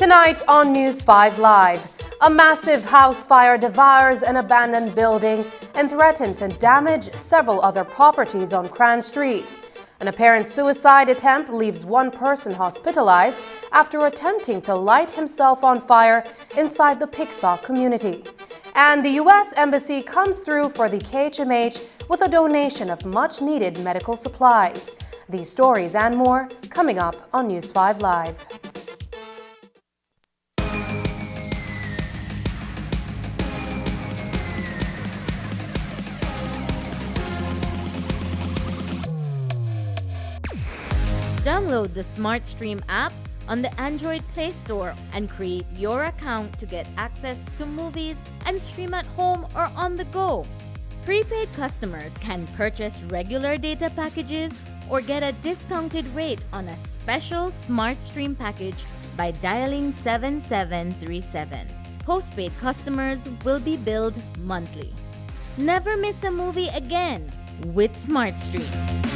Tonight on News 5 Live, a massive house fire devours an abandoned building and threatened to damage several other properties on Cran Street. An apparent suicide attempt leaves one person hospitalized after attempting to light himself on fire inside the Pickstock community. And the U.S. Embassy comes through for the KHMH with a donation of much-needed medical supplies. These stories and more coming up on News 5 Live. Download the SmartStream app on the Android Play Store and create your account to get access to movies and stream at home or on the go. Prepaid customers can purchase regular data packages or get a discounted rate on a special SmartStream package by dialing 7737. Postpaid customers will be billed monthly. Never miss a movie again with SmartStream.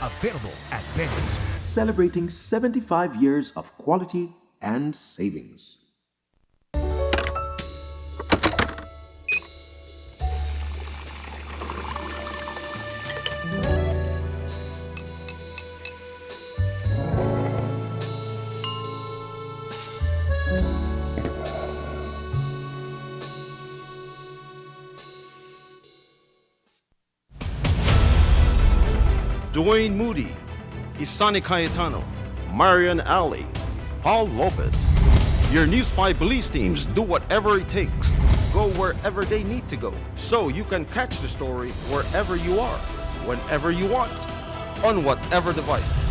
Available at Ben's. Celebrating 75 years of quality and savings. Dwayne Moody, Isani Cayetano, Marian Ali, Paul Lopez. Your News 5 police teams do whatever it takes, go wherever they need to go, so you can catch the story wherever you are, whenever you want, on whatever device.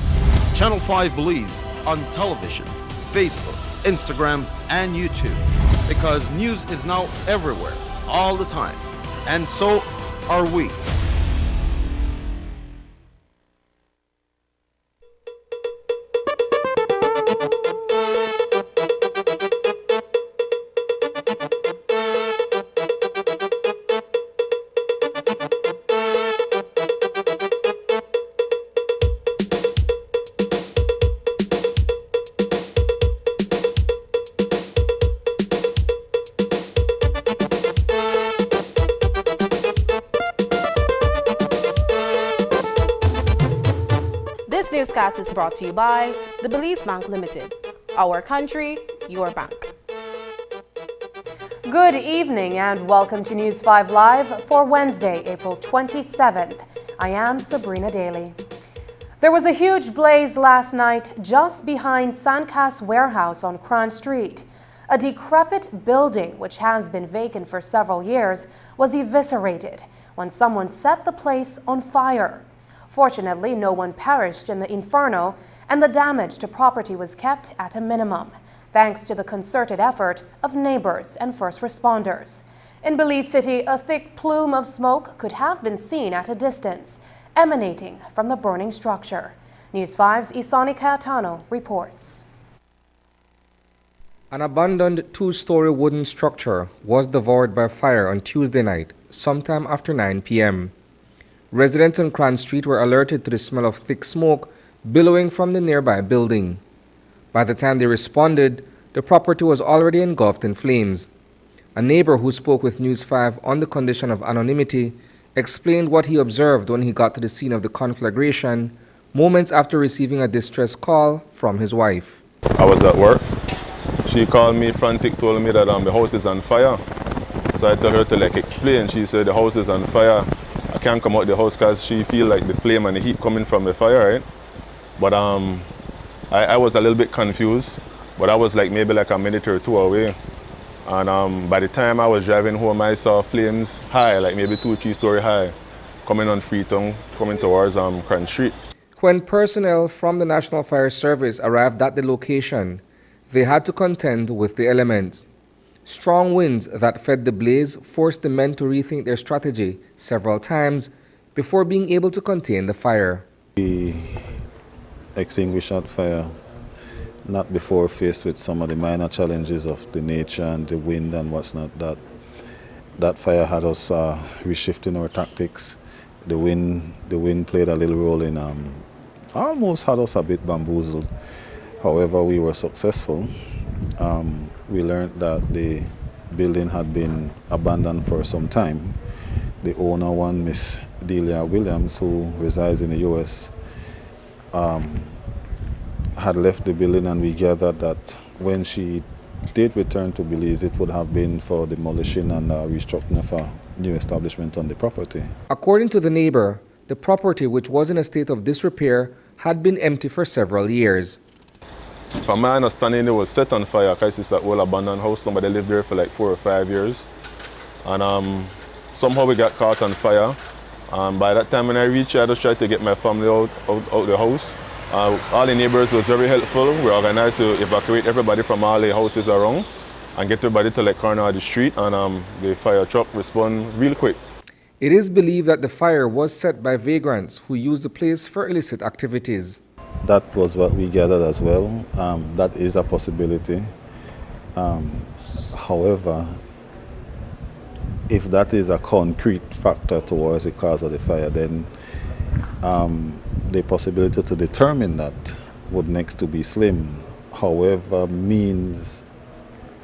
Channel 5 believes on television, Facebook, Instagram, and YouTube, because news is now everywhere, all the time, and so are we. newscast is brought to you by the Belize Bank Limited. Our country, your bank. Good evening and welcome to News 5 Live for Wednesday, April 27th. I am Sabrina Daly. There was a huge blaze last night just behind Sandcast Warehouse on Cran Street. A decrepit building, which has been vacant for several years, was eviscerated when someone set the place on fire. Fortunately, no one perished in the inferno, and the damage to property was kept at a minimum, thanks to the concerted effort of neighbors and first responders. In Belize City, a thick plume of smoke could have been seen at a distance, emanating from the burning structure. News 5's Isani Cayetano reports. An abandoned two-story wooden structure was devoured by fire on Tuesday night, sometime after 9 p.m. Residents on Cran Street were alerted to the smell of thick smoke billowing from the nearby building. By the time they responded, the property was already engulfed in flames. A neighbor who spoke with News 5 on the condition of anonymity explained what he observed when he got to the scene of the conflagration, moments after receiving a distress call from his wife. I was at work. She called me frantic, told me that the house is on fire. So I told her to explain. She said the house is on fire. I can't come out the house because she feel like the flame and the heat coming from the fire, right? But I was a little bit confused, but I was maybe a minute or two away. And by the time I was driving home, I saw flames high, maybe 2-3 story high, coming on Freetown, coming towards Cran Street. When personnel from the National Fire Service arrived at the location, they had to contend with the elements. Strong winds that fed the blaze forced the men to rethink their strategy several times before being able to contain the fire. We extinguished that fire not before faced with some of the minor challenges of the nature and the wind and what's not. That fire had us reshifting our tactics. The wind played a little role in almost had us a bit bamboozled. However, we were successful. We learned that the building had been abandoned for some time. The owner, one Miss Delia Williams, who resides in the U.S., had left the building, and we gathered that when she did return to Belize, it would have been for demolition and restructuring of a new establishment on the property. According to the neighbor, the property, which was in a state of disrepair, had been empty for several years. From my understanding, it was set on fire because it's an old abandoned house. Somebody lived there for 4 or 5 years. And somehow we got caught on fire. By that time when I reached, I just tried to get my family out the house. All the neighbors was very helpful. We organized to evacuate everybody from all the houses around and get everybody to the corner of the street, and the fire truck responded real quick. It is believed that the fire was set by vagrants who used the place for illicit activities. That was what we gathered as well. That is a possibility. However, if that is a concrete factor towards the cause of the fire, then the possibility to determine that would next to be slim. However means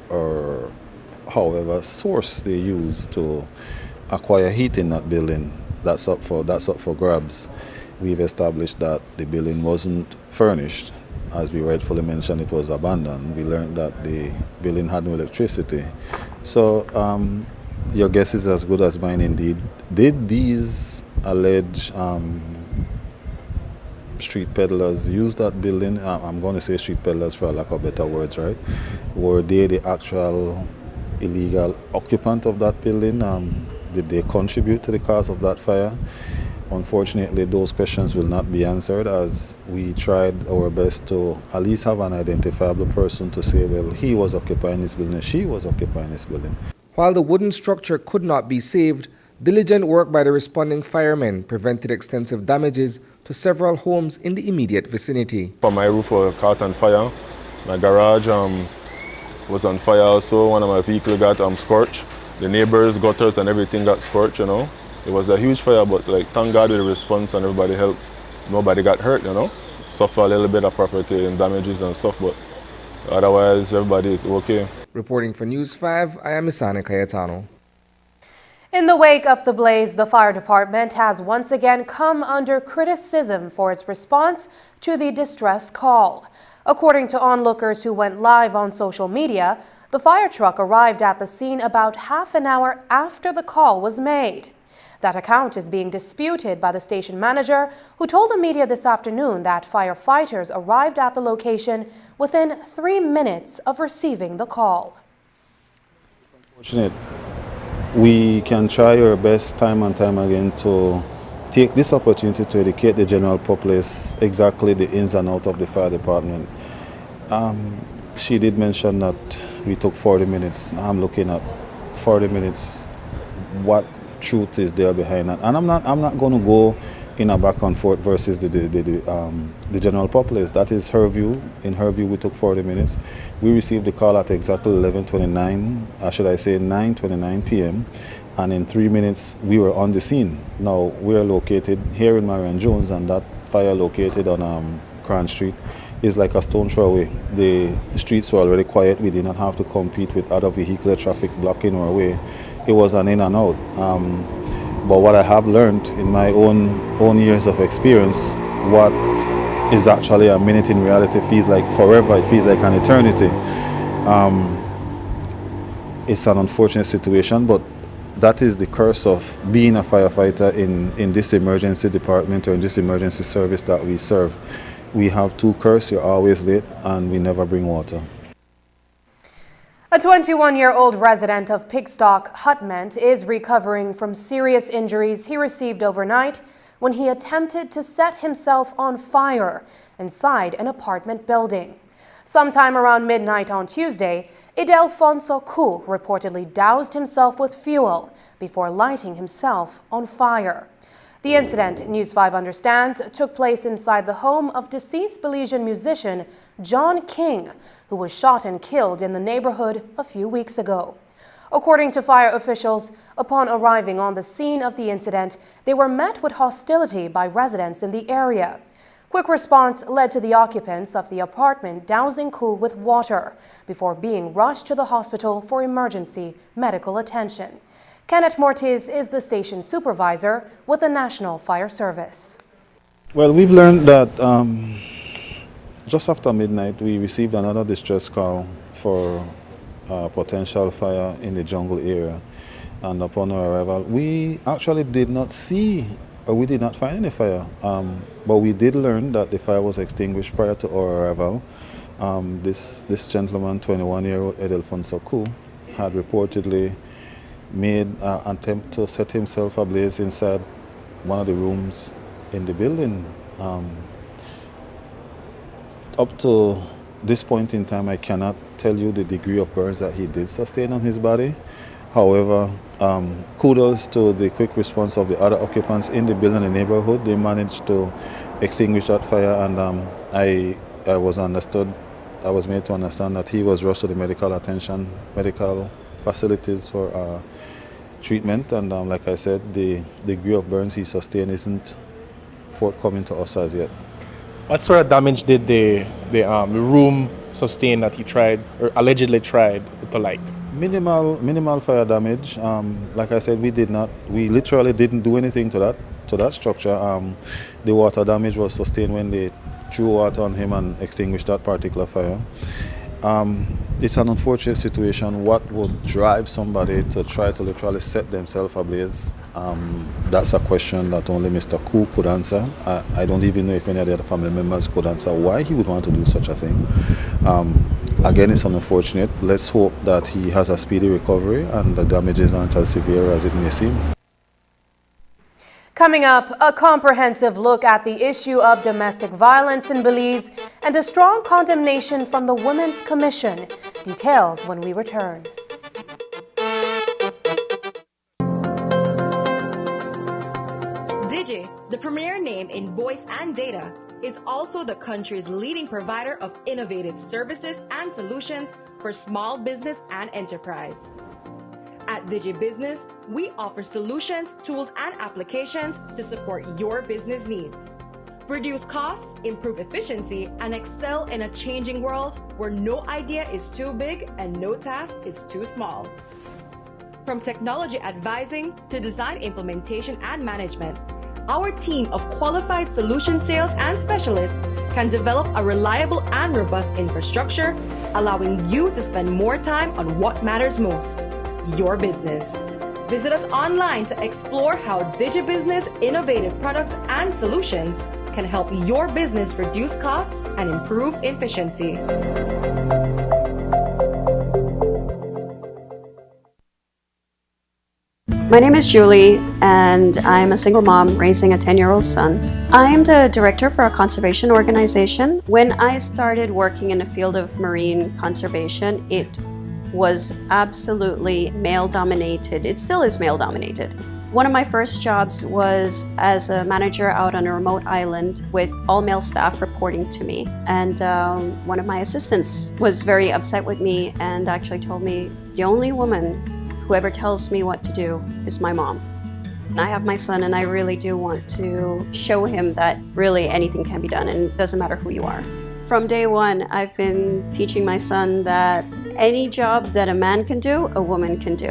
or however source they use to acquire heat in that building, that's up for grabs. We've established that the building wasn't furnished. As we rightfully mentioned, it was abandoned. We learned that the building had no electricity. So your guess is as good as mine indeed. Did these alleged street peddlers use that building? I'm going to say street peddlers for lack of better words, right? Were they the actual illegal occupant of that building? Did they contribute to the cause of that fire? Unfortunately, those questions will not be answered, as we tried our best to at least have an identifiable person to say, well, he was occupying this building, she was occupying this building. While the wooden structure could not be saved, diligent work by the responding firemen prevented extensive damages to several homes in the immediate vicinity. My roof was caught on fire. My garage was on fire also. One of my vehicles got scorched. The neighbors' gutters and everything got scorched, you know. It was a huge fire, but thank God with the response and everybody helped. Nobody got hurt, you know. Suffer a little bit of property and damages and stuff, but otherwise everybody is okay. Reporting for News 5, I am Isani Cayetano. In the wake of the blaze, the fire department has once again come under criticism for its response to the distress call. According to onlookers who went live on social media, the fire truck arrived at the scene about half an hour after the call was made. That account is being disputed by the station manager, who told the media this afternoon that firefighters arrived at the location within 3 minutes of receiving the call. Unfortunate. We can try our best time and time again to take this opportunity to educate the general populace exactly the ins and outs of the fire department. She did mention that we took 40 minutes. I'm looking at 40 minutes. What truth is there behind that? And I'm not going to go in a back and forth versus the general populace. That is her view. In her view, we took 40 minutes. We received the call at exactly 11:29, should I say 9:29 p.m. And in 3 minutes, we were on the scene. Now, we are located here in Marion Jones, and that fire located on Cran Street is like a stone throw away. The streets were already quiet. We did not have to compete with other vehicular traffic blocking our way. It was an in and out. But what I have learned in my own years of experience, what is actually a minute in reality feels like forever. It feels like an eternity. It's an unfortunate situation, but that is the curse of being a firefighter in this emergency department or in this emergency service that we serve. We have two curses: you're always late and we never bring water. A 21-year-old resident of Pigstock, Hutment, is recovering from serious injuries he received overnight when he attempted to set himself on fire inside an apartment building. Sometime around midnight on Tuesday, Idelfonso Ku reportedly doused himself with fuel before lighting himself on fire. The incident, News 5 understands, took place inside the home of deceased Belizean musician John King, who was shot and killed in the neighborhood a few weeks ago. According to fire officials, upon arriving on the scene of the incident, they were met with hostility by residents in the area. Quick response led to the occupants of the apartment dousing Ku with water before being rushed to the hospital for emergency medical attention. Kenneth Mortiz is the station supervisor with the National Fire Service. Well, we've learned that just after midnight, we received another distress call for potential fire in the jungle area. And upon our arrival, we actually did not see, or we did not find any fire. But we did learn that the fire was extinguished prior to our arrival. This gentleman, 21-year-old Idelfonso Ku, had reportedly made an attempt to set himself ablaze inside one of the rooms in the building. Up to this point in time, I cannot tell you the degree of burns that he did sustain on his body. However, kudos to the quick response of the other occupants in the building and the neighborhood. They managed to extinguish that fire, and I was made to understand that he was rushed to the medical facilities for treatment, and like I said, the degree of burns he sustained isn't forthcoming to us as yet. What sort of damage did the room sustain that he tried or allegedly tried to light? Minimal fire damage. Like I said, we literally didn't do anything to that structure. The water damage was sustained when they threw water on him and extinguished that particular fire. It's an unfortunate situation. What would drive somebody to try to literally set themselves ablaze? That's a question that only Mr. Ku could answer. I don't even know if any of the other family members could answer why he would want to do such a thing. Again, it's unfortunate. Let's hope that he has a speedy recovery and the damages aren't as severe as it may seem. Coming up, a comprehensive look at the issue of domestic violence in Belize and a strong condemnation from the Women's Commission. Details when we return. Digi, the premier name in voice and data, is also the country's leading provider of innovative services and solutions for small business and enterprise. At DigiBusiness, we offer solutions, tools, and applications to support your business needs. Reduce costs, improve efficiency, and excel in a changing world where no idea is too big and no task is too small. From technology advising to design implementation and management, our team of qualified solution sales and specialists can develop a reliable and robust infrastructure, allowing you to spend more time on what matters most, your business. Visit us online to explore how DigiBusiness innovative products and solutions can help your business reduce costs and improve efficiency. My name is Julie, and I'm a single mom raising a 10-year-old son. I'm the director for a conservation organization. When I started working in the field of marine conservation, it was absolutely male-dominated. It still is male-dominated. One of my first jobs was as a manager out on a remote island with all male staff reporting to me. And one of my assistants was very upset with me and actually told me, the only woman whoever tells me what to do is my mom. And I have my son, and I really do want to show him that really anything can be done, and it doesn't matter who you are. From day one, I've been teaching my son that any job that a man can do, a woman can do.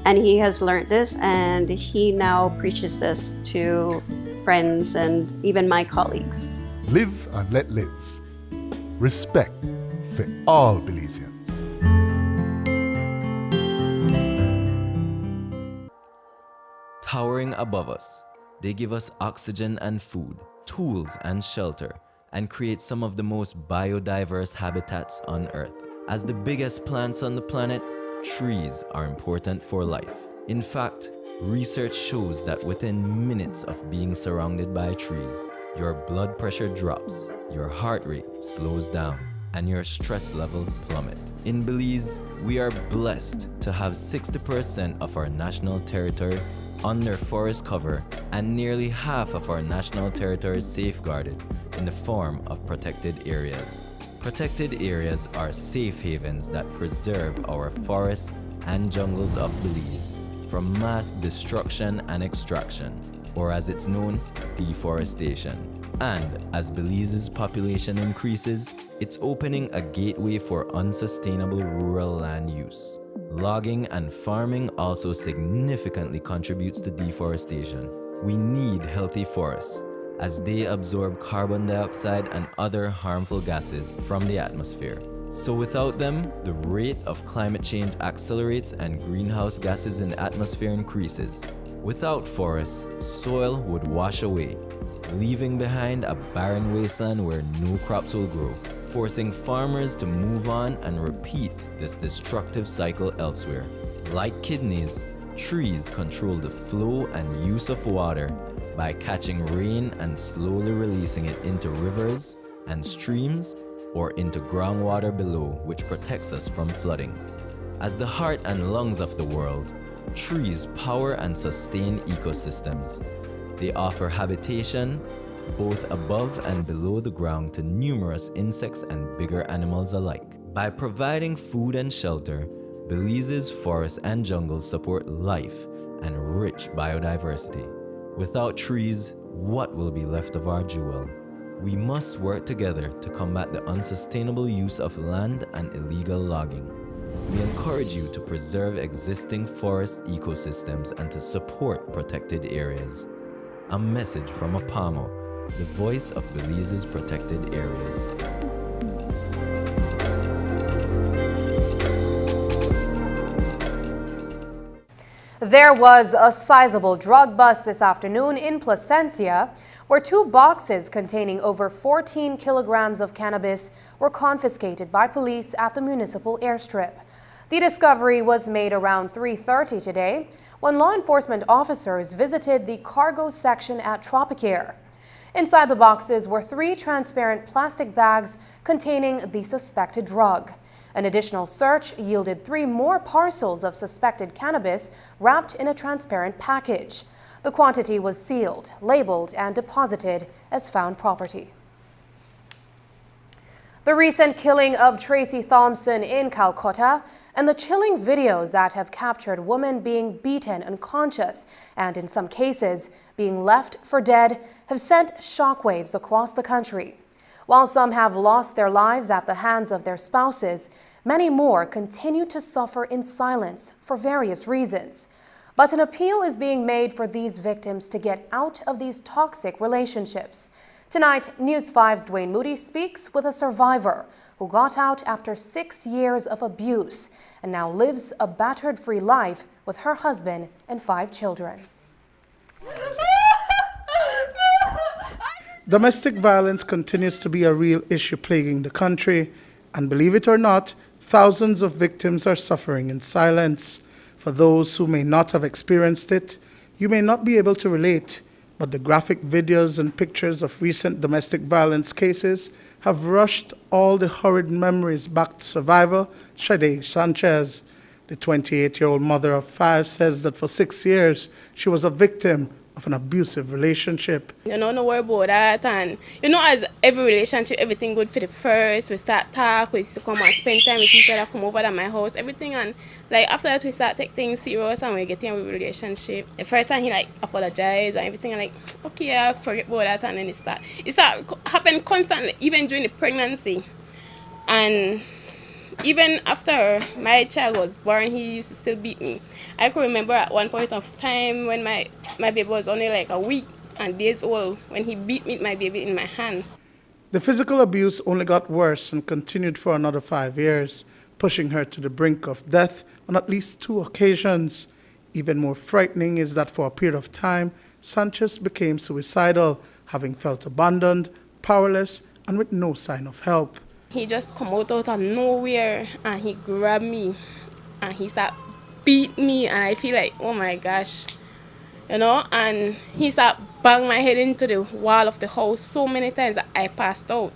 And he has learned this, and he now preaches this to friends and even my colleagues. Live and let live. Respect for all Belizeans. Towering above us, they give us oxygen and food, tools and shelter, and create some of the most biodiverse habitats on Earth. As the biggest plants on the planet, trees are important for life. In fact, research shows that within minutes of being surrounded by trees, your blood pressure drops, your heart rate slows down, and your stress levels plummet. In Belize, we are blessed to have 60% of our national territory under forest cover and nearly half of our national territory safeguarded in the form of protected areas. Protected areas are safe havens that preserve our forests and jungles of Belize from mass destruction and extraction, or as it's known, deforestation. And as Belize's population increases, it's opening a gateway for unsustainable rural land use. Logging and farming also significantly contributes to deforestation. We need healthy forests, as they absorb carbon dioxide and other harmful gases from the atmosphere. So without them, the rate of climate change accelerates and greenhouse gases in the atmosphere increases. Without forests, soil would wash away, leaving behind a barren wasteland where no crops will grow, forcing farmers to move on and repeat this destructive cycle elsewhere. Like kidneys, trees control the flow and use of water by catching rain and slowly releasing it into rivers and streams or into groundwater below, which protects us from flooding. As the heart and lungs of the world, trees power and sustain ecosystems. They offer habitation both above and below the ground to numerous insects and bigger animals alike. By providing food and shelter, Belize's forests and jungles support life and rich biodiversity. Without trees, what will be left of our jewel? We must work together to combat the unsustainable use of land and illegal logging. We encourage you to preserve existing forest ecosystems and to support protected areas. A message from APAMO, the voice of Belize's protected areas. There was a sizable drug bust this afternoon in Placencia, where 2 boxes containing over 14 kilograms of cannabis were confiscated by police at the municipal airstrip. The discovery was made around 3:30 today when law enforcement officers visited the cargo section at Tropicare. Inside the boxes were 3 transparent plastic bags containing the suspected drug. An additional search yielded 3 more parcels of suspected cannabis wrapped in a transparent package. The quantity was sealed, labeled, and deposited as found property. The recent killing of Tracy Thompson in Calcutta and the chilling videos that have captured women being beaten unconscious and, in some cases, being left for dead have sent shockwaves across the country. While some have lost their lives at the hands of their spouses, Many more continue to suffer in silence for various reasons. But an appeal is being made for these victims to get out of these toxic relationships. Tonight, News 5's Dwayne Moody speaks with a survivor who got out after 6 years of abuse and now lives a battered-free life with her husband and 5 children. Domestic violence continues to be a real issue plaguing the country, and believe it or not, thousands of victims are suffering in silence. For those who may not have experienced it, you may not be able to relate, but the graphic videos and pictures of recent domestic violence cases have rushed all the horrid memories back to survivor Shade Sanchez. The 28-year-old mother of 5 says that for 6 years she was a victim of an abusive relationship. No worry about that, and as every relationship, everything good for the first. We start talk, we used to come and spend time with each other, come over to my house, everything, and after that we start take things serious and we get in a relationship. The first time he apologized and everything, and okay, I forget about that, and then it start happen constantly, even during the pregnancy, and even after my child was born, he used to still beat me. I could remember at one point of time when my baby was only a week and days old, when he beat me, my baby in my hand. The physical abuse only got worse and continued for another 5 years, pushing her to the brink of death on at least 2 occasions. Even more frightening is that for a period of time, Sanchez became suicidal, having felt abandoned, powerless, and with no sign of help. He just come out of nowhere and he grabbed me and he started beat me, and I feel like, oh my gosh, and he started bang my head into the wall of the house so many times that I passed out.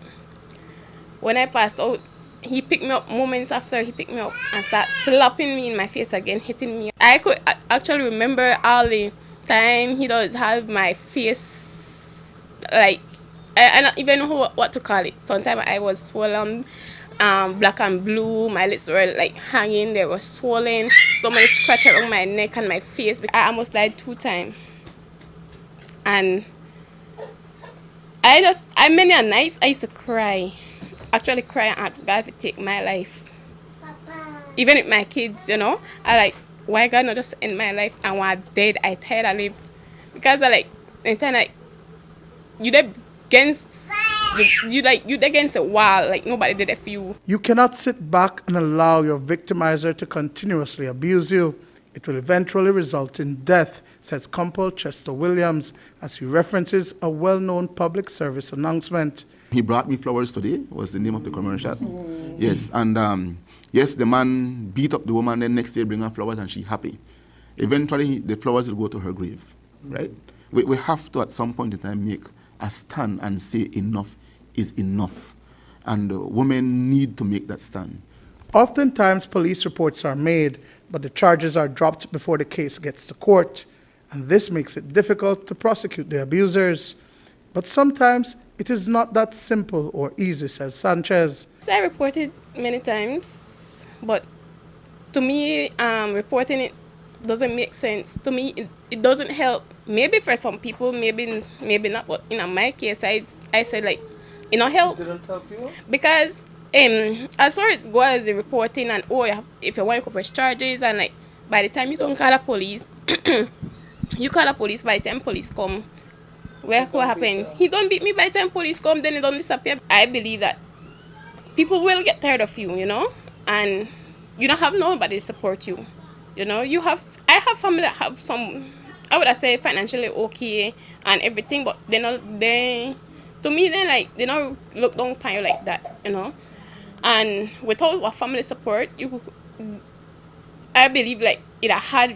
When I passed out, he picked me up moments after he picked me up and started slapping me in my face again, hitting me. I could actually remember all the time he does have my face I don't even know what to call it. Sometimes I was swollen, black and blue. My lips were hanging. They were swollen. So many scratches on my neck and my face. I almost died 2 times. And many a nights I used to cry. Actually cry and ask God to take my life. Papa. Even with my kids, I why God not just end my life, and when I'm dead, I tired of live. Because you against a wall, nobody did it for you. You cannot sit back and allow your victimizer to continuously abuse you. It will eventually result in death, says Compol Chester Williams, as he references a well-known public service announcement. He brought me flowers today, was the name of the commercial. Yes, and yes, the man beat up the woman, then next day bring her flowers and she happy. Eventually, the flowers will go to her grave, right? We have to, at some point in time, make a stand and say enough is enough. And women need to make that stand. Oftentimes, police reports are made, but the charges are dropped before the case gets to court. And this makes it difficult to prosecute the abusers. But sometimes, it is not that simple or easy, says Sanchez. I reported many times, but to me, reporting it doesn't make sense. To me, it doesn't help. Maybe for some people, maybe not. But in my case, I said it not help. It didn't help you? Because as far as go as the reporting and if you want to press charges, and by the time you don't call the police, you call the police. By the time police come, what happen? He don't beat me. By the time police come, then he don't disappear. I believe that people will get tired of you, and you don't have nobody to support you. I have family that have some, I would say, financially okay and everything, but they don't look down upon you like that, And without a family support, I believe it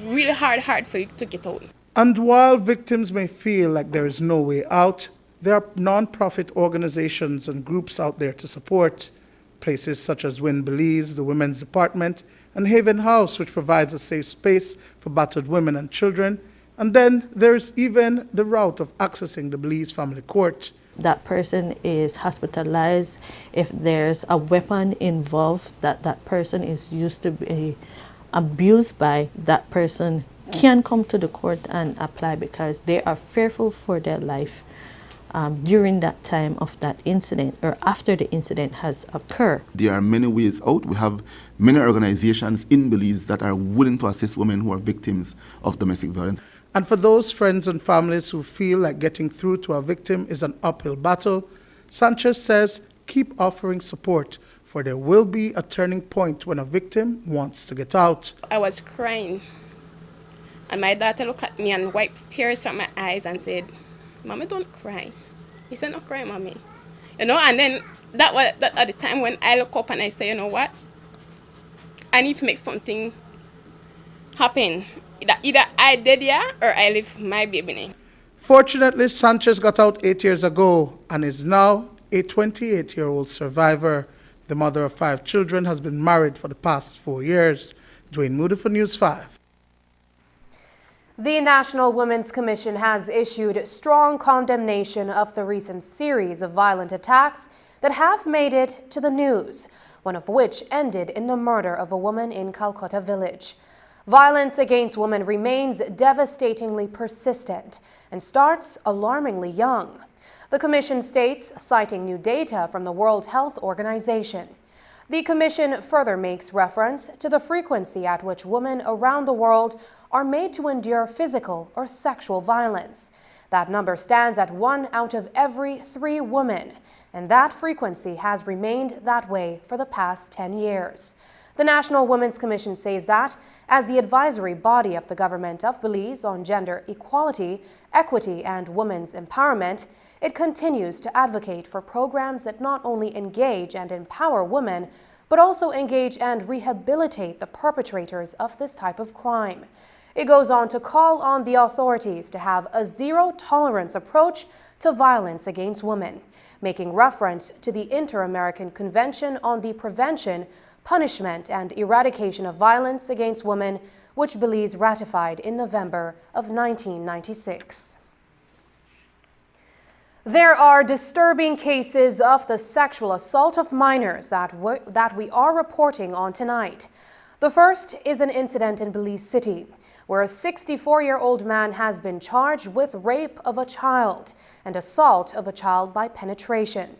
really hard for you to get out. And while victims may feel like there is no way out, there are non-profit organizations and groups out there to support. Places such as Win Belize, the Women's Department, and Haven House, which provides a safe space for battered women and children. And then there's even the route of accessing the Belize Family Court. That person is hospitalized. If there's a weapon involved that person is used to be abused by, that person can come to the court and apply because they are fearful for their life. during that time of that incident or after the incident has occurred. There are many ways out. We have many organizations in Belize that are willing to assist women who are victims of domestic violence. And for those friends and families who feel like getting through to a victim is an uphill battle, Sanchez says keep offering support, for there will be a turning point when a victim wants to get out. I was crying, and my daughter looked at me and wiped tears from my eyes and said, "Mommy, don't cry." He said, "No cry, Mommy." And then that was at the time when I look up and I say, you know what? I need to make something happen. Either I did or I leave my baby. Fortunately, Sanchez got out 8 years ago and is now a 28-year-old survivor. The mother of 5 children has been married for the past 4 years. Dwayne Moody for News 5. The National Women's Commission has issued strong condemnation of the recent series of violent attacks that have made it to the news, one of which ended in the murder of a woman in Calcutta village. Violence against women remains devastatingly persistent and starts alarmingly young. The Commission states, citing new data from the World Health Organization. The Commission further makes reference to the frequency at which women around the world are made to endure physical or sexual violence. That number stands at 1 out of every 3 women, and that frequency has remained that way for the past 10 years. The National Women's Commission says that, as the advisory body of the government of Belize on gender equality, equity, and women's empowerment, it continues to advocate for programs that not only engage and empower women, but also engage and rehabilitate the perpetrators of this type of crime. It goes on to call on the authorities to have a zero-tolerance approach to violence against women, making reference to the Inter-American Convention on the Prevention, Punishment, and Eradication of Violence against Women, which Belize ratified in November of 1996. There are disturbing cases of the sexual assault of minors that we are reporting on tonight. The first is an incident in Belize City, where a 64-year-old man has been charged with rape of a child and assault of a child by penetration.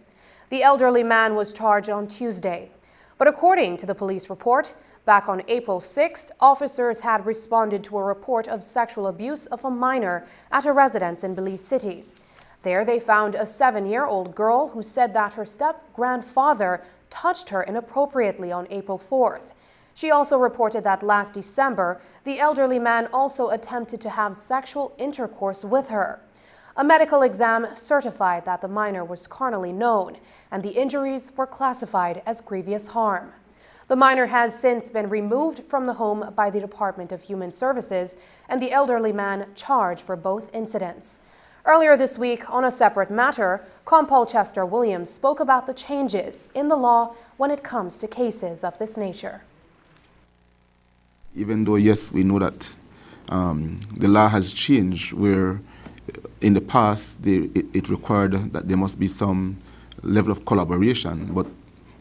The elderly man was charged on Tuesday. But according to the police report, back on April 6th, officers had responded to a report of sexual abuse of a minor at a residence in Belize City. There they found a 7-year-old girl who said that her step-grandfather touched her inappropriately on April 4th. She also reported that last December, the elderly man also attempted to have sexual intercourse with her. A medical exam certified that the minor was carnally known, and the injuries were classified as grievous harm. The minor has since been removed from the home by the Department of Human Services, and the elderly man charged for both incidents. Earlier this week, on a separate matter, Compol Chester Williams spoke about the changes in the law when it comes to cases of this nature. Even though, yes, we know that the law has changed, where in the past it required that there must be some level of collaboration, but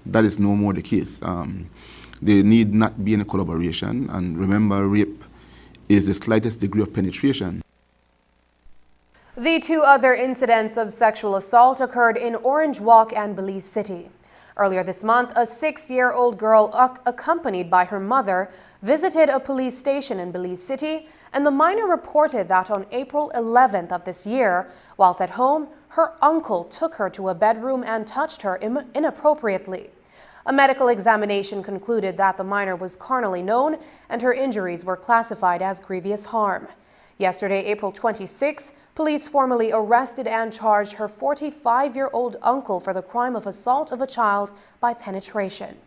that is no more the case. There need not be any collaboration, and remember, rape is the slightest degree of penetration. The 2 other incidents of sexual assault occurred in Orange Walk and Belize City. Earlier this month, a 6-year-old girl accompanied by her mother visited a police station in Belize City, and the minor reported that on April 11th of this year, whilst at home, her uncle took her to a bedroom and touched her inappropriately. A medical examination concluded that the minor was carnally known and her injuries were classified as grievous harm. Yesterday, April 26, police formally arrested and charged her 45-year-old uncle for the crime of assault of a child by penetration.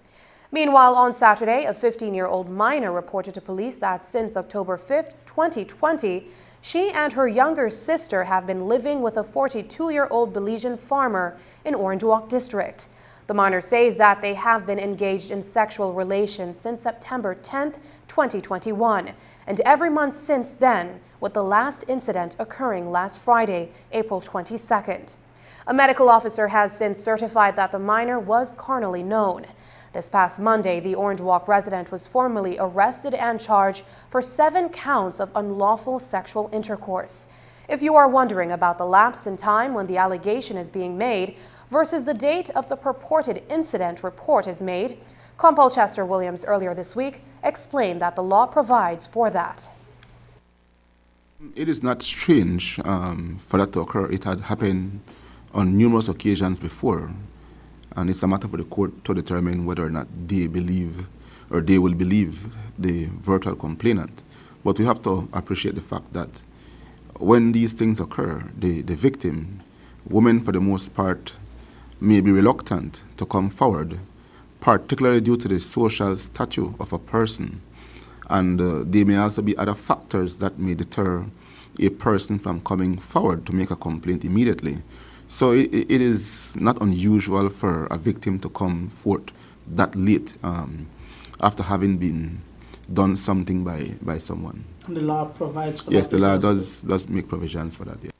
Meanwhile, on Saturday, a 15-year-old minor reported to police that since October 5, 2020, she and her younger sister have been living with a 42-year-old Belizean farmer in Orange Walk District. The minor says that they have been engaged in sexual relations since September 10, 2021, and every month since then, with the last incident occurring last Friday, April 22nd. A medical officer has since certified that the minor was carnally known. This past Monday, the Orange Walk resident was formally arrested and charged for 7 counts of unlawful sexual intercourse. If you are wondering about the lapse in time when the allegation is being made versus the date of the purported incident report is made, Compol Chester Williams earlier this week explained that the law provides for that. It is not strange for that to occur. It had happened on numerous occasions before, and it's a matter for the court to determine whether or not they believe or they will believe the virtual complainant. But we have to appreciate the fact that when these things occur, the victim, women for the most part, may be reluctant to come forward, particularly due to the social stature of a person. And there may also be other factors that may deter a person from coming forward to make a complaint immediately. So it is not unusual for a victim to come forth that late after having been done something by someone. And the law provides for that? Yes, the law does make provisions for that, yeah.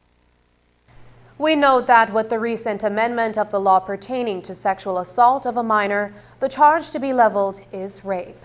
We note that with the recent amendment of the law pertaining to sexual assault of a minor, the charge to be leveled is rape.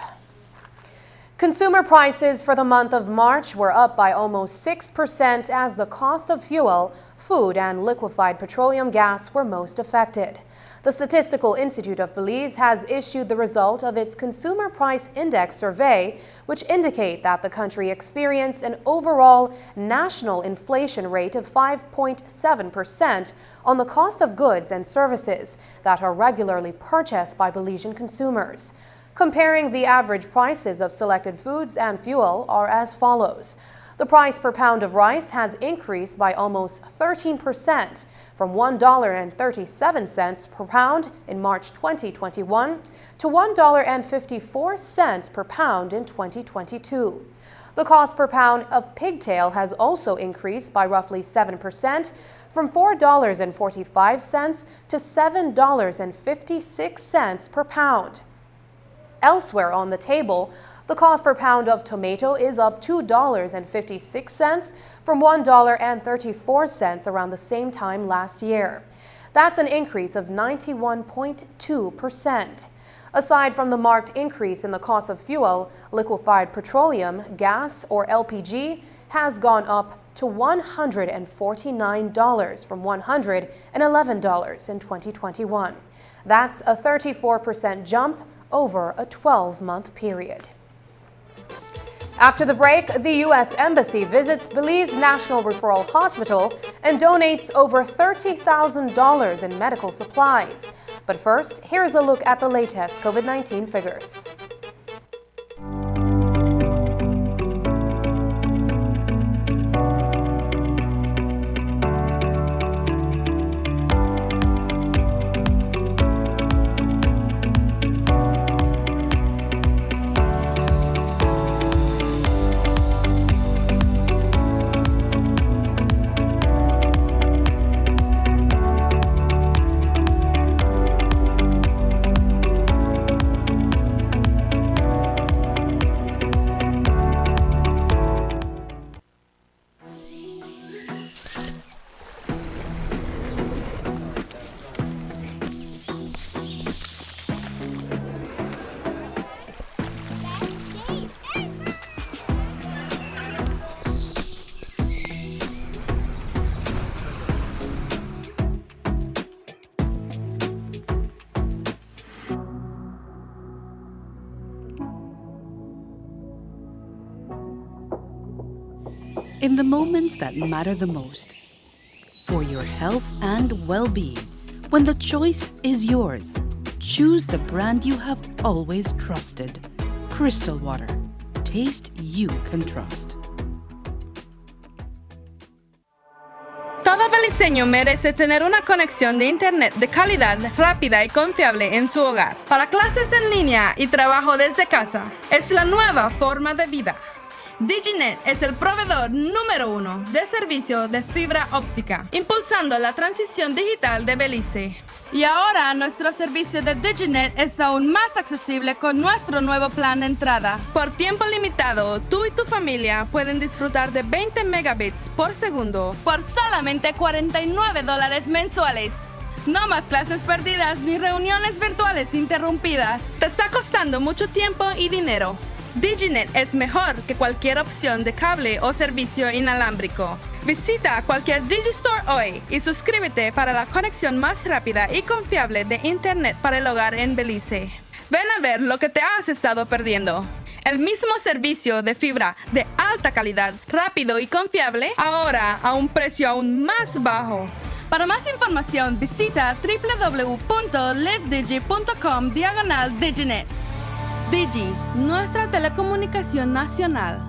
Consumer prices for the month of March were up by almost 6% as the cost of fuel, food, and liquefied petroleum gas were most affected. The Statistical Institute of Belize has issued the result of its Consumer Price Index survey, which indicate that the country experienced an overall national inflation rate of 5.7% on the cost of goods and services that are regularly purchased by Belizean consumers. Comparing the average prices of selected foods and fuel are as follows. The price per pound of rice has increased by almost 13%, from $1.37 per pound in March 2021 to $1.54 per pound in 2022. The cost per pound of pigtail has also increased by roughly 7%, from $4.45 to $7.56 per pound. Elsewhere on the table, the cost per pound of tomato is up $2.56 from $1.34 around the same time last year. That's an increase of 91.2%. Aside from the marked increase in the cost of fuel, liquefied petroleum, gas, or LPG has gone up to $149 from $111 in 2021. That's a 34% jump over a 12-month period. After the break, the U.S. Embassy visits Belize National Referral Hospital and donates over $30,000 in medical supplies. But first, here's a look at the latest COVID-19 figures. In the moments that matter the most, for your health and well-being, when the choice is yours, choose the brand you have always trusted. Crystal Water. Taste you can trust. Todo beliceño merece tener una conexión de internet de calidad, rápida y confiable en su hogar. Para clases en línea y trabajo desde casa, es la nueva forma de vida. Diginet es el proveedor número 1 de servicio de fibra óptica, impulsando la transición digital de Belice. Y ahora nuestro servicio de Diginet es aún más accesible con nuestro nuevo plan de entrada. Por tiempo limitado, tú y tu familia pueden disfrutar de 20 megabits por segundo por solamente $49 mensuales. No más clases perdidas ni reuniones virtuales interrumpidas. Te está costando mucho tiempo y dinero. Diginet es mejor que cualquier opción de cable o servicio inalámbrico. Visita cualquier Digistore hoy y suscríbete para la conexión más rápida y confiable de Internet para el hogar en Belice. Ven a ver lo que te has estado perdiendo. El mismo servicio de fibra de alta calidad, rápido y confiable, ahora a un precio aún más bajo. Para más información, visita www.livedigi.com/Diginet. Digi, nuestra telecomunicación nacional.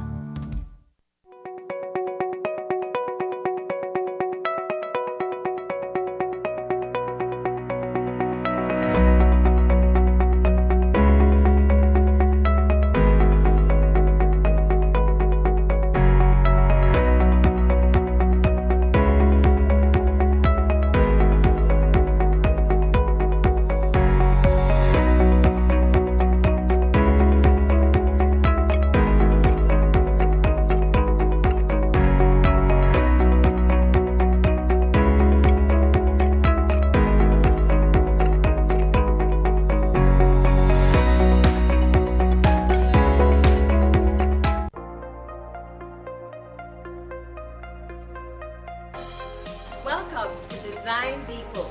Welcome to Design Depot,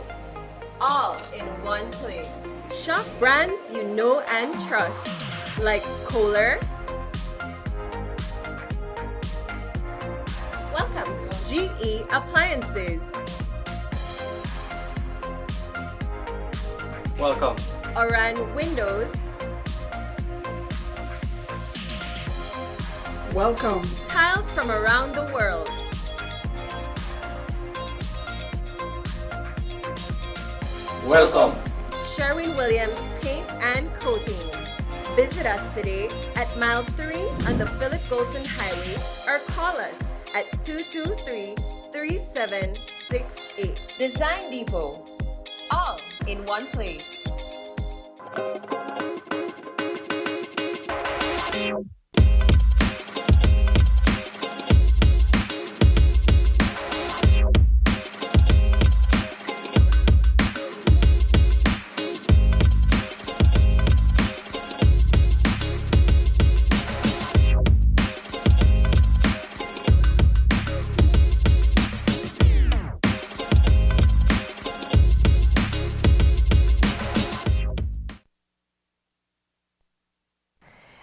all in one place. Shop brands you know and trust, like Kohler. Welcome, GE Appliances. Welcome. Oran Windows. Welcome. Tiles from around the world. Welcome. Sherwin-Williams Paint and Coating. Visit us today at mile 3 on the Philip Golson Highway or call us at 223-3768. Design Depot, all in one place.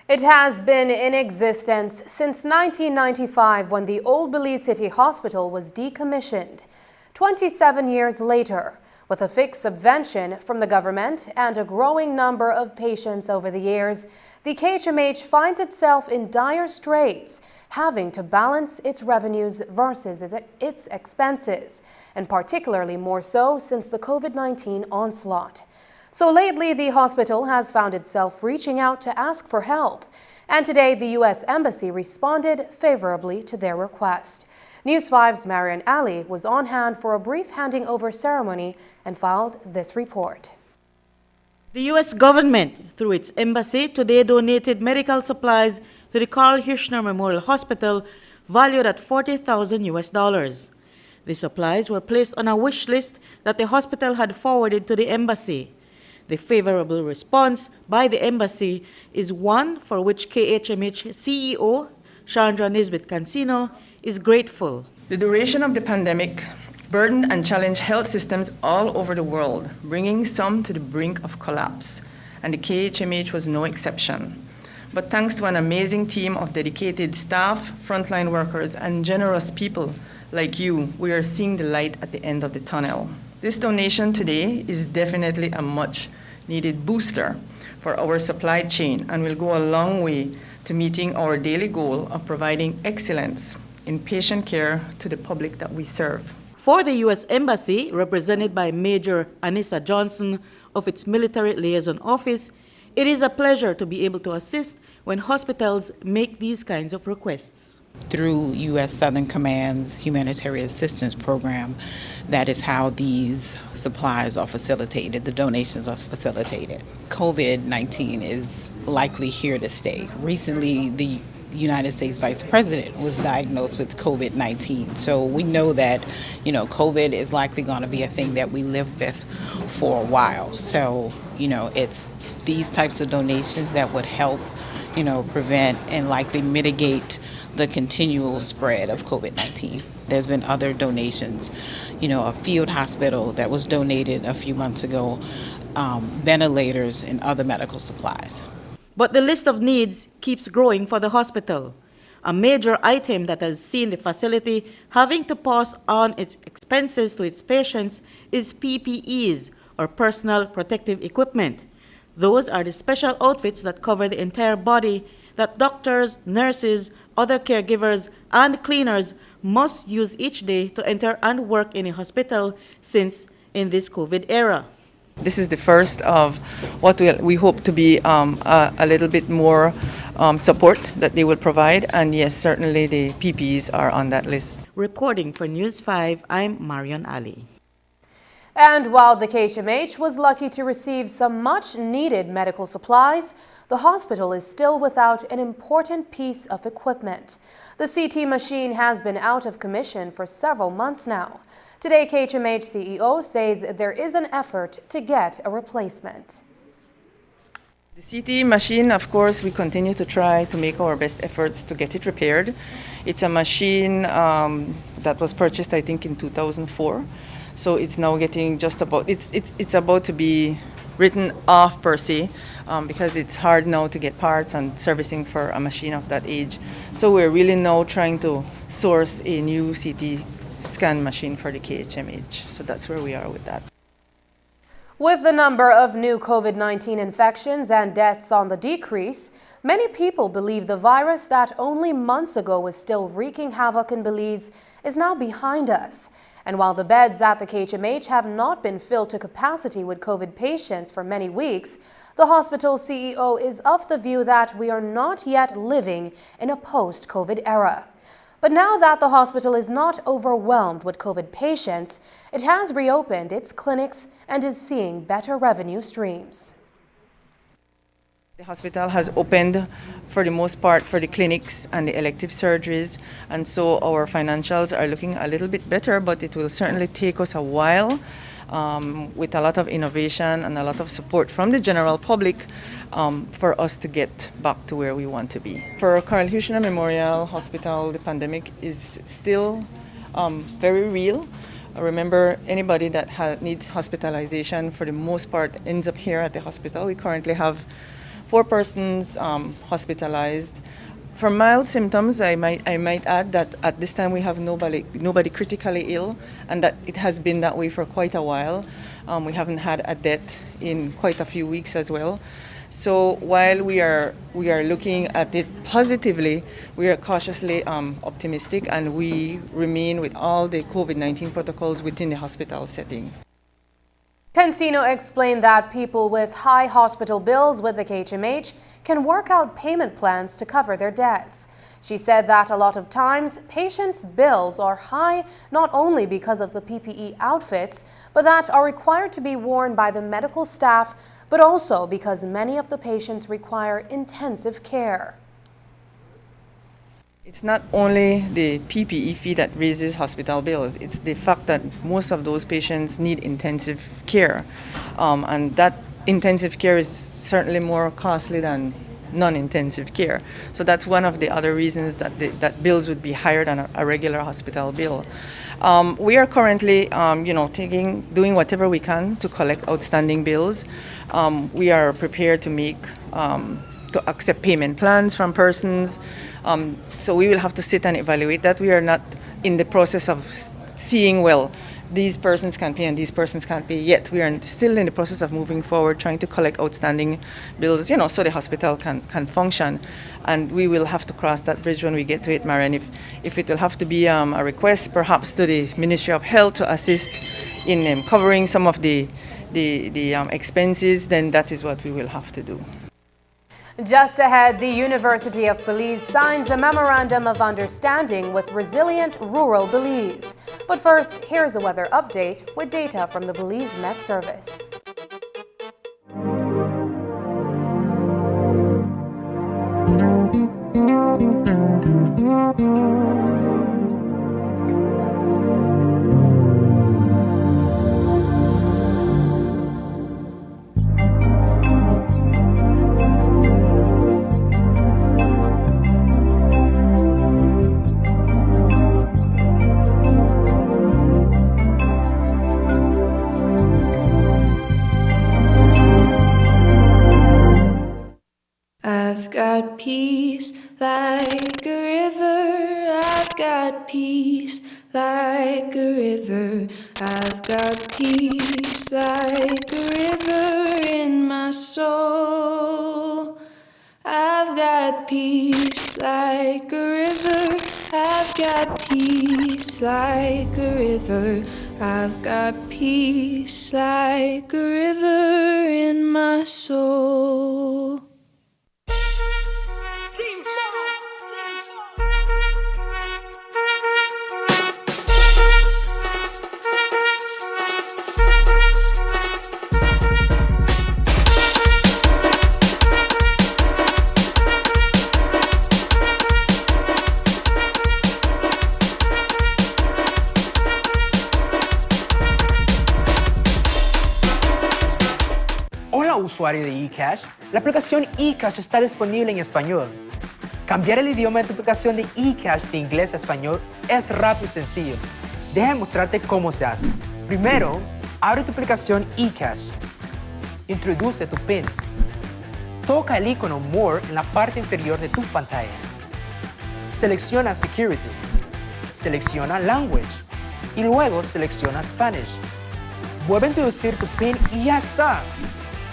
It has been in existence since 1995 when the old Belize City Hospital was decommissioned. 27 years later, with a fixed subvention from the government and a growing number of patients over the years, the KHMH finds itself in dire straits, having to balance its revenues versus its expenses, and particularly more so since the COVID-19 onslaught. So lately, the hospital has found itself reaching out to ask for help. And today, the U.S. Embassy responded favorably to their request. News 5's Marian Ali was on hand for a brief handing over ceremony and filed this report. The U.S. government, through its embassy, today donated medical supplies to the Carl Hirschner Memorial Hospital valued at $40,000. The supplies were placed on a wish list that the hospital had forwarded to the embassy. The favorable response by the embassy is one for which KHMH CEO Chandra Nisbet Cancino is grateful. The duration of the pandemic burdened and challenged health systems all over the world, bringing some to the brink of collapse, and the KHMH was no exception. But thanks to an amazing team of dedicated staff, frontline workers, and generous people like you, we are seeing the light at the end of the tunnel. This donation today is definitely a much-needed booster for our supply chain and will go a long way to meeting our daily goal of providing excellence in patient care to the public that we serve. For the U.S. Embassy, represented by Major Anissa Johnson of its Military Liaison Office, it is a pleasure to be able to assist when hospitals make these kinds of requests. Through U.S. Southern Command's Humanitarian Assistance Program, that is how these supplies are facilitated, the donations are facilitated. COVID-19 is likely here to stay. Recently, the United States Vice President was diagnosed with COVID-19. So we know that, COVID is likely going to be a thing that we live with for a while. So, it's these types of donations that would help, prevent and likely mitigate the continual spread of COVID-19. There's been other donations, a field hospital that was donated a few months ago, ventilators and other medical supplies. But the list of needs keeps growing for the hospital. A major item that has seen the facility having to pass on its expenses to its patients is PPEs, or personal protective equipment. Those are the special outfits that cover the entire body that doctors, nurses, other caregivers, and cleaners must use each day to enter and work in a hospital since in this COVID era. This is the first of what we hope to be a little bit more support that they will provide. And yes, certainly the PPEs are on that list. Reporting for News 5, I'm Marion Ali. And while the KHMH was lucky to receive some much-needed medical supplies, the hospital is still without an important piece of equipment. The CT machine has been out of commission for several months now. Today, KHMH CEO says there is an effort to get a replacement. The CT machine, of course, we continue to try to make our best efforts to get it repaired. It's a machine that was purchased, I think, in 2004. So it's now getting just about, it's about to be written off per se, because it's hard now to get parts and servicing for a machine of that age. So we're really now trying to source a new CT scan machine for the KHMH. So that's where we are with that. With the number of new COVID-19 infections and deaths on the decrease, many people believe the virus that only months ago was still wreaking havoc in Belize is now behind us. And while the beds at the KHMH have not been filled to capacity with COVID patients for many weeks, the hospital CEO is of the view that we are not yet living in a post-COVID era. But now that the hospital is not overwhelmed with COVID patients, it has reopened its clinics and is seeing better revenue streams. The hospital has opened for the most part for the clinics and the elective surgeries, and so our financials are looking a little bit better, but it will certainly take us a while with a lot of innovation and a lot of support from the general public for us to get back to where we want to be. For Carl Huchner Memorial Hospital, the pandemic is still very real. Remember, anybody that needs hospitalization for the most part ends up here at the hospital. We currently have 4 persons hospitalized. For mild symptoms, I might add that at this time we have nobody critically ill, and that it has been that way for quite a while. We haven't had a death in quite a few weeks as well. So while we are looking at it positively, we are cautiously optimistic, and we remain with all the COVID-19 protocols within the hospital setting. Cancino explained that people with high hospital bills with the KHMH can work out payment plans to cover their debts. She said that a lot of times patients' bills are high not only because of the PPE outfits, but that are required to be worn by the medical staff, but also because many of the patients require intensive care. It's not only the PPE fee that raises hospital bills, it's the fact that most of those patients need intensive care. And that intensive care is certainly more costly than non-intensive care. So that's one of the other reasons that that bills would be higher than a regular hospital bill. We are currently, doing whatever we can to collect outstanding bills. We are prepared to to accept payment plans from persons. So we will have to sit and evaluate that. We are not in the process of seeing, well, these persons can pay and these persons can't pay yet. We are still in the process of moving forward, trying to collect outstanding bills, so the hospital can function. And we will have to cross that bridge when we get to it, Marian. If it will have to be a request perhaps to the Ministry of Health to assist in covering some of the expenses, then that is what we will have to do. Just ahead, the University of Belize signs a memorandum of understanding with Resilient Rural Belize. But first, here's a weather update with data from the Belize Met Service. got peace like a river. I've got peace like a river. I've got peace like a river in my soul. I've got peace like a river. I've got peace like a river. I've got peace like a river in my soul. Hola usuario de eCash, la aplicación eCash está disponible en español. Cambiar el idioma de tu aplicación de eCash de inglés a español es rápido y sencillo. Déjame mostrarte cómo se hace. Primero, abre tu aplicación eCash. Introduce tu PIN. Toca el icono More en la parte inferior de tu pantalla. Selecciona Security. Selecciona Language. Y luego selecciona Spanish. Vuelve a introducir tu PIN y ya está.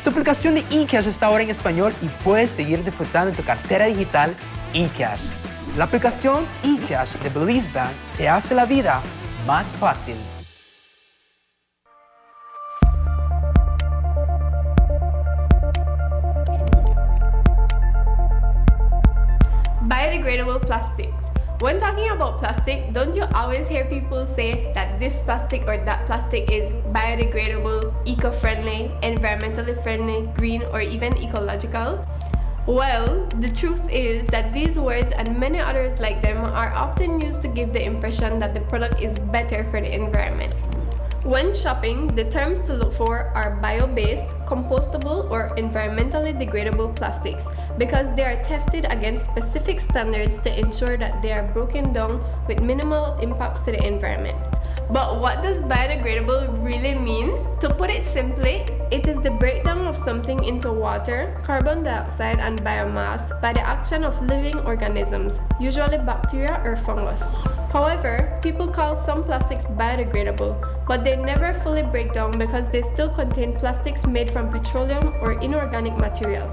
Tu aplicación de eCash está ahora en español y puedes seguir disfrutando de tu cartera digital eCash. La aplicación eCash de Belize Bank te hace la vida más fácil. Biodegradable plastics. When talking about plastic, don't you always hear people say that this plastic or that plastic is biodegradable, eco-friendly, environmentally friendly, green, or even ecological? Well, the truth is that these words and many others like them are often used to give the impression that the product is better for the environment. When shopping, the terms to look for are bio-based, compostable, or environmentally degradable plastics because they are tested against specific standards to ensure that they are broken down with minimal impacts to the environment. But what does biodegradable really mean? To put it simply, it is the breakdown of something into water, carbon dioxide, and biomass by the action of living organisms, usually bacteria or fungus. However, people call some plastics biodegradable, but they never fully break down because they still contain plastics made from petroleum or inorganic material.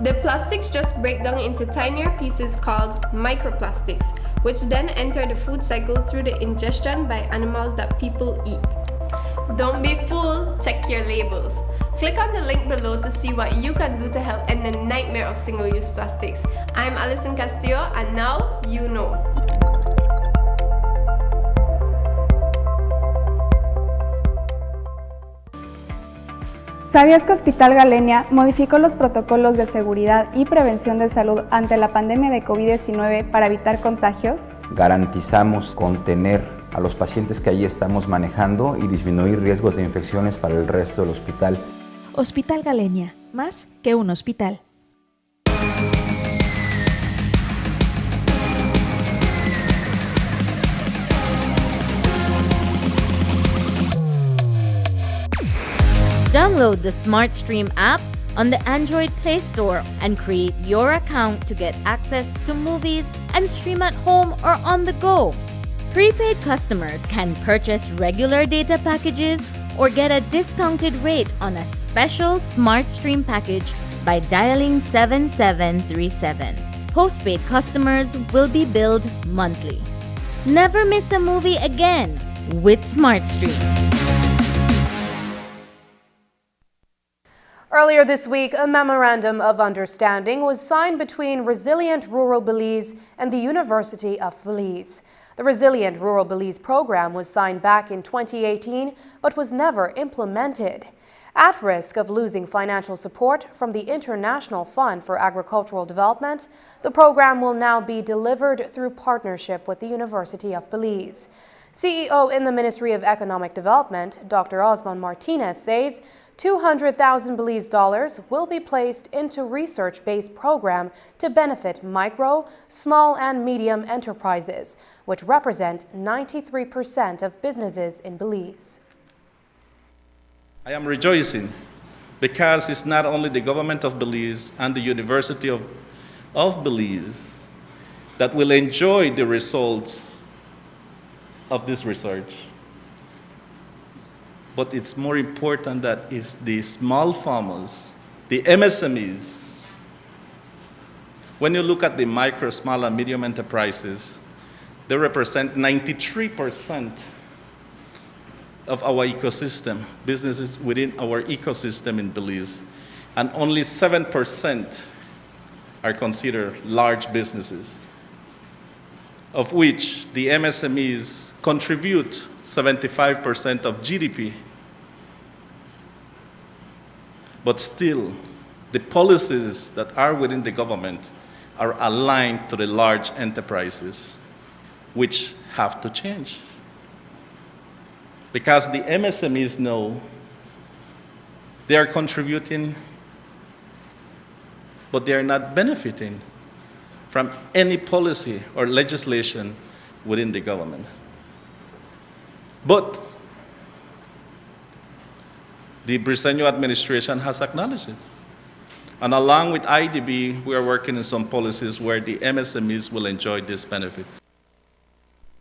The plastics just break down into tinier pieces called microplastics, which then enter the food cycle through the ingestion by animals that people eat. Don't be fooled, check your labels. Click on the link below to see what you can do to help end the nightmare of single-use plastics. I'm Alison Castillo, and now you know. ¿Sabías que Hospital Galenia modificó los protocolos de seguridad y prevención de salud ante la pandemia de COVID-19 para evitar contagios? Garantizamos contener a los pacientes que allí estamos manejando y disminuir riesgos de infecciones para el resto del hospital. Hospital Galenia, más que un hospital. Download the SmartStream app on the Android Play Store and create your account to get access to movies and stream at home or on the go. Prepaid customers can purchase regular data packages or get a discounted rate on a special SmartStream package by dialing 7737. Postpaid customers will be billed monthly. Never miss a movie again with SmartStream. Earlier this week, a memorandum of understanding was signed between Resilient Rural Belize and the University of Belize. The Resilient Rural Belize program was signed back in 2018, but was never implemented. At risk of losing financial support from the International Fund for Agricultural Development, the program will now be delivered through partnership with the University of Belize. CEO in the Ministry of Economic Development, Dr. Osman Martinez, says $200,000 Belize dollars will be placed into research-based program to benefit micro, small and medium enterprises, which represent 93% of businesses in Belize. I am rejoicing because it's not only the government of Belize and the University of of Belize that will enjoy the results of this research. But it's more important that it's the small farmers, the MSMEs. When you look at the micro, small, and medium enterprises, they represent 93% of our ecosystem, businesses within our ecosystem in Belize, and only 7% are considered large businesses, of which the MSMEs contribute 75% of GDP. But still, the policies that are within the government are aligned to the large enterprises, which have to change. Because the MSMEs know they are contributing, but they are not benefiting from any policy or legislation within the government. But the Briceño administration has acknowledged it. And along with IDB, we are working in some policies where the MSMEs will enjoy this benefit.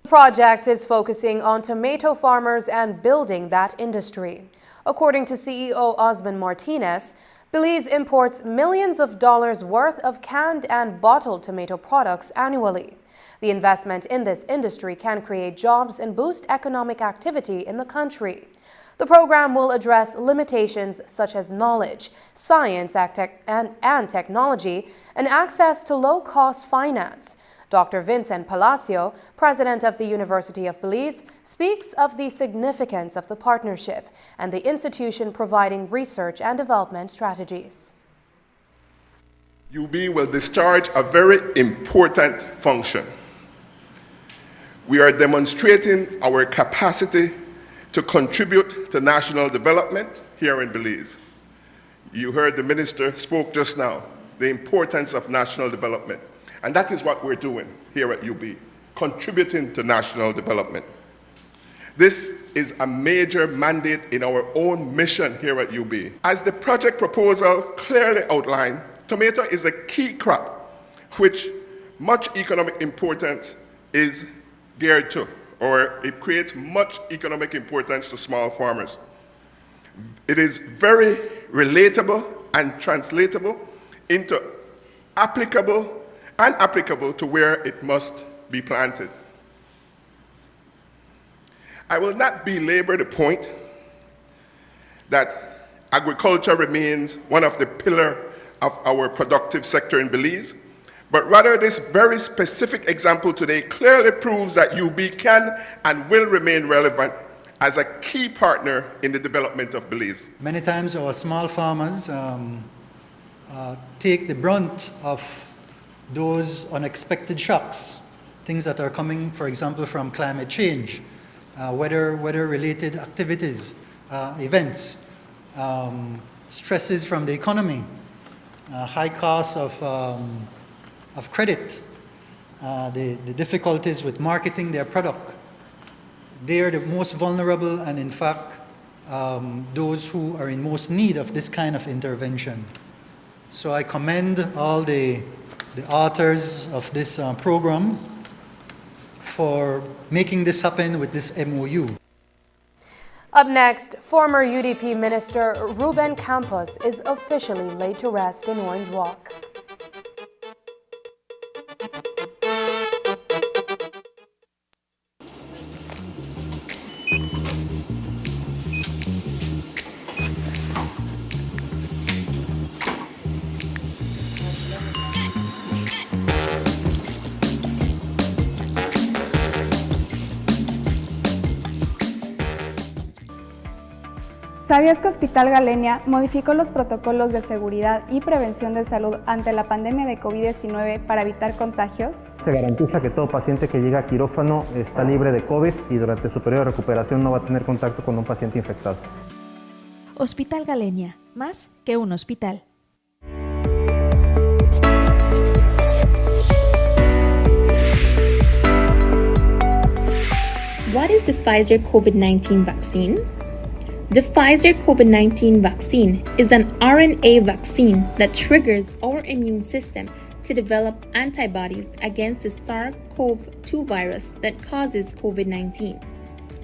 The project is focusing on tomato farmers and building that industry. According to CEO Osman Martinez, Belize imports millions of dollars worth of canned and bottled tomato products annually. The investment in this industry can create jobs and boost economic activity in the country. The program will address limitations such as knowledge, science and technology, and access to low-cost finance. Dr. Vincent Palacio, president of the University of Belize, speaks of the significance of the partnership and the institution providing research and development strategies. UB will discharge a very important function. We are demonstrating our capacity to contribute to national development here in Belize. You heard the minister spoke just now, the importance of national development. And that is what we're doing here at UB, contributing to national development. This is a major mandate in our own mission here at UB. As the project proposal clearly outlined, tomato is a key crop which much economic importance is geared to, or it creates much economic importance to small farmers. It is very relatable and translatable into applicable to where it must be planted. I will not belabor the point that agriculture remains one of the pillars of our productive sector in Belize, but rather this very specific example today clearly proves that UB can and will remain relevant as a key partner in the development of Belize. Many times our small farmers take the brunt of those unexpected shocks, things that are coming, for example, from climate change, weather-related activities, events, stresses from the economy, high costs of credit, the difficulties with marketing their product. They are the most vulnerable and, in fact, those who are in most need of this kind of intervention. So I commend all the authors of this program for making this happen with this MOU. Up next, former UDP Minister Ruben Campos is officially laid to rest in Orange Walk. ¿Sabías que Hospital Galenia modificó los protocolos de seguridad y prevención de salud ante la pandemia de COVID-19 para evitar contagios? Se garantiza que todo paciente que llega a quirófano está libre de COVID y durante su periodo de recuperación no va a tener contacto con un paciente infectado. Hospital Galenia, más que un hospital. What is the Pfizer COVID-19 vaccine? The Pfizer COVID-19 vaccine is an RNA vaccine that triggers our immune system to develop antibodies against the SARS-CoV-2 virus that causes COVID-19.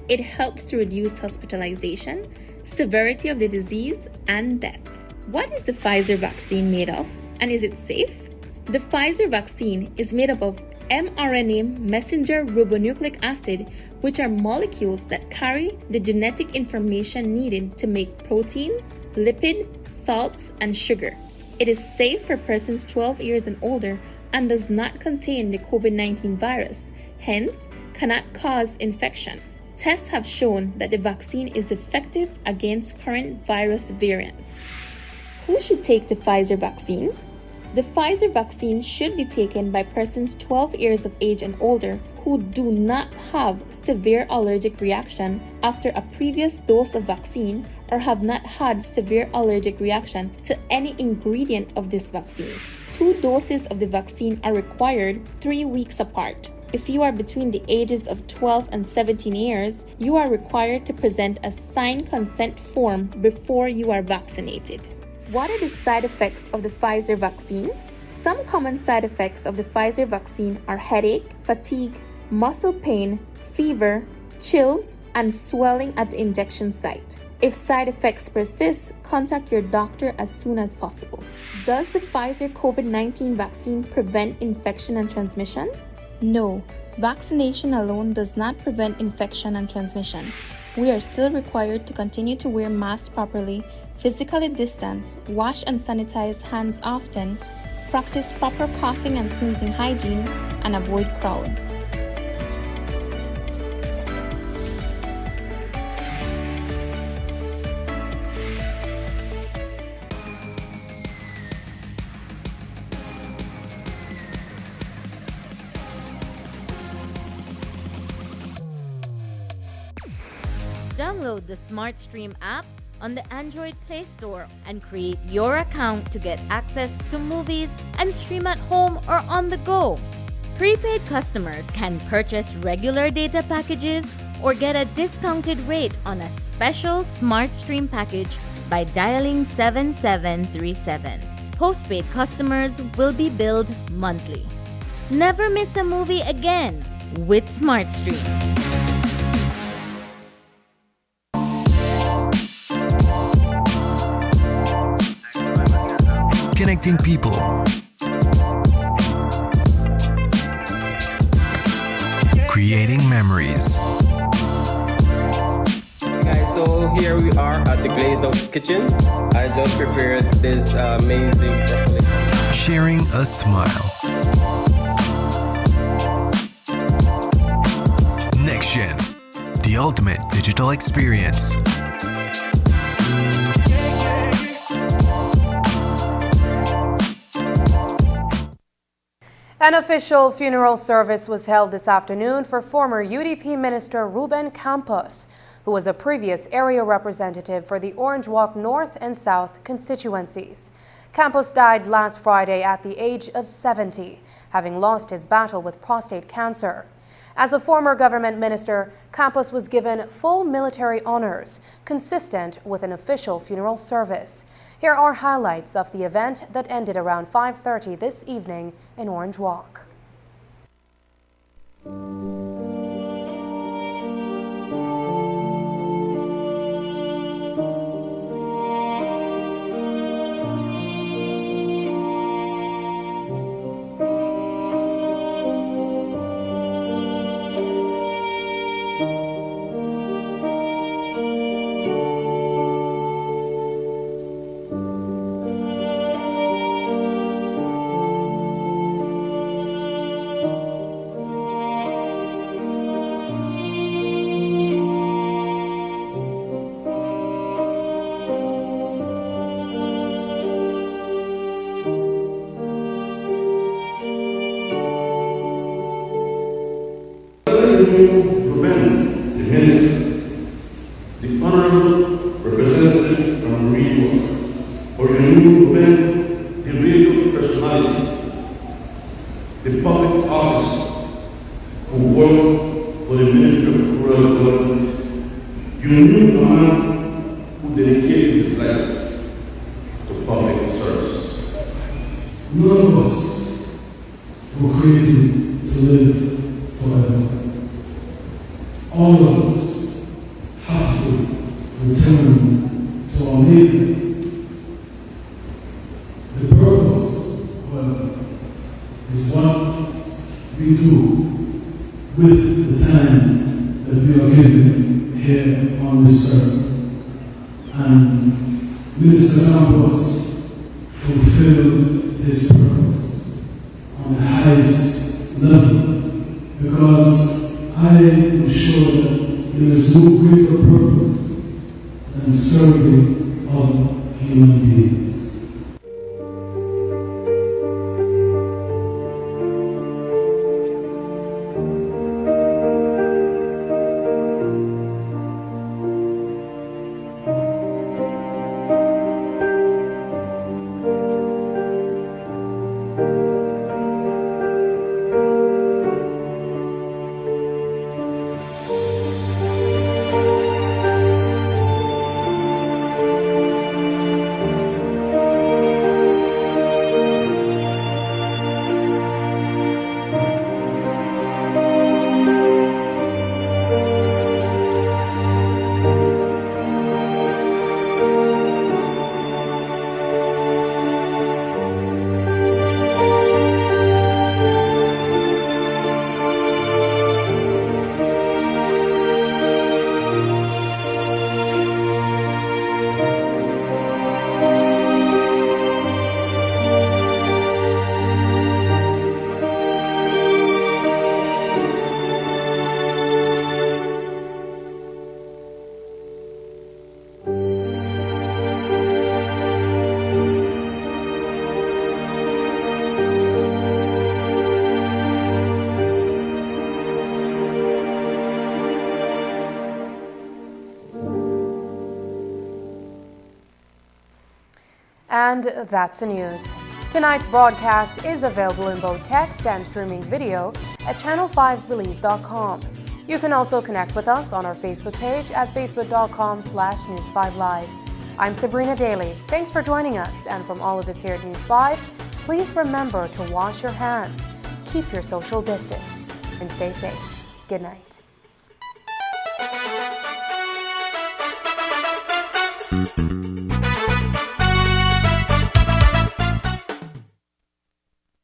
It helps to reduce hospitalization, severity of the disease, and death. What is the Pfizer vaccine made of, and is it safe? The Pfizer vaccine is made up of mRNA messenger ribonucleic acid, which are molecules that carry the genetic information needed to make proteins, lipid, salts, and sugar. It is safe for persons 12 years and older and does not contain the COVID-19 virus, hence cannot cause infection. Tests have shown that the vaccine is effective against current virus variants. Who should take the Pfizer vaccine? The Pfizer vaccine should be taken by persons 12 years of age and older who do not have severe allergic reaction after a previous dose of vaccine or have not had severe allergic reaction to any ingredient of this vaccine. 2 doses of the vaccine are required 3 weeks apart. If you are between the ages of 12 and 17 years, you are required to present a signed consent form before you are vaccinated. What are the side effects of the Pfizer vaccine? Some common side effects of the Pfizer vaccine are headache, fatigue, muscle pain, fever, chills, and swelling at the injection site. If side effects persist, contact your doctor as soon as possible. Does the Pfizer COVID-19 vaccine prevent infection and transmission? No, vaccination alone does not prevent infection and transmission. We are still required to continue to wear masks properly, physically distance, wash and sanitize hands often, practice proper coughing and sneezing hygiene, and avoid crowds. Download the SmartStream app on the Android Play Store and create your account to get access to movies and stream at home or on the go. Prepaid customers can purchase regular data packages or get a discounted rate on a special SmartStream package by dialing 7737. Postpaid customers will be billed monthly. Never miss a movie again with SmartStream. Connecting people. Creating memories. Hey guys, so here we are at the Glaze Out Kitchen. I just prepared this amazing broccoli. Sharing a smile. Next Gen, the ultimate digital experience. An official funeral service was held this afternoon for former UDP Minister Ruben Campos, who was a previous area representative for the Orange Walk North and South constituencies. Campos died last Friday at the age of 70, having lost his battle with prostate cancer. As a former government minister, Campos was given full military honors, consistent with an official funeral service. Here are highlights of the event that ended around 5:30 this evening in Orange Walk. Ruben, the Minister, the Honorable Representative from Rio, for the new Ruben, the real personality, the public officer who worked for the Ministry of Rural Development. You knew a man who dedicated his life to public service. None of us created to live forever. All of us have to return to our Maker. The purpose, however, is what we do with the time that we are given here on this earth. And Minister Campos fulfilled his purpose on the highest level, because I am sure that there is no greater purpose than serving other human beings. And that's the news. Tonight's broadcast is available in both text and streaming video at channel5belize.com. You can also connect with us on our Facebook page at facebook.com/News5Live. I'm Sabrina Daly. Thanks for joining us. And from all of us here at News 5, please remember to wash your hands, keep your social distance, and stay safe. Good night.